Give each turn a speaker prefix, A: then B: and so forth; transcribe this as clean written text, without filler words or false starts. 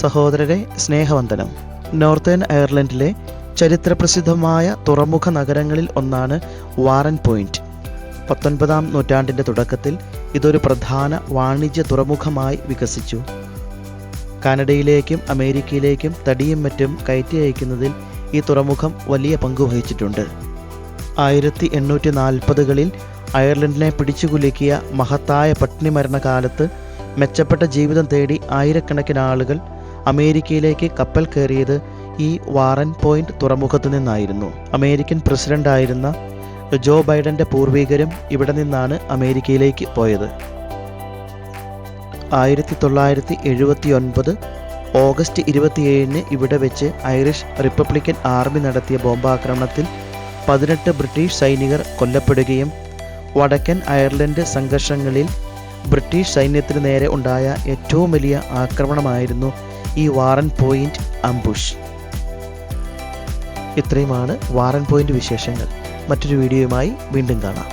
A: സഹോദരരെ, സ്നേഹവന്ദനം. നോർത്തേൺ അയർലൻഡിലെ ചരിത്രപ്രസിദ്ധമായ തുറമുഖ നഗരങ്ങളിൽ ഒന്നാണ് വാറൻ പോയിന്റ്. 19-ാം നൂറ്റാണ്ടിൻ്റെ തുടക്കത്തിൽ ഇതൊരു പ്രധാന വാണിജ്യ തുറമുഖമായി വികസിച്ചു. കാനഡയിലേക്കും അമേരിക്കയിലേക്കും തടിയും മറ്റും കയറ്റി അയക്കുന്നതിൽ ഈ തുറമുഖം വലിയ പങ്കുവഹിച്ചിട്ടുണ്ട്. 1840-കളിൽ അയർലൻഡിനെ പിടിച്ചുകുലുക്കിയ മഹത്തായ പട്ടിണി മരണകാലത്ത് മെച്ചപ്പെട്ട ജീവിതം തേടി ആയിരക്കണക്കിന് ആളുകൾ അമേരിക്കയിലേക്ക് കപ്പൽ കയറിയത് ഈ വാറൻ പോയിന്റ് തുറമുഖത്തു നിന്നായിരുന്നു. അമേരിക്കൻ പ്രസിഡന്റായിരുന്ന ജോ ബൈഡന്റെ പൂർവികരും ഇവിടെ നിന്നാണ് അമേരിക്കയിലേക്ക് പോയത്. 1979 ഓഗസ്റ്റ് 27 ഇവിടെ വെച്ച് ഐറിഷ് റിപ്പബ്ലിക്കൻ ആർമി നടത്തിയ ബോംബാക്രമണത്തിൽ 18 ബ്രിട്ടീഷ് സൈനികർ കൊല്ലപ്പെടുകയും വടക്കൻ അയർലൻഡ് സംഘർഷങ്ങളിൽ ബ്രിട്ടീഷ് സൈന്യത്തിന് നേരെ ഉണ്ടായ ഏറ്റവും വലിയ ആക്രമണമായിരുന്നു ഈ വാറൻ പോയിന്റ് അംബുഷ്. ഇത്രയുമാണ് വാറൻ പോയിന്റ് വിശേഷങ്ങൾ. മറ്റൊരു വീഡിയോയുമായി വീണ്ടും കാണാം.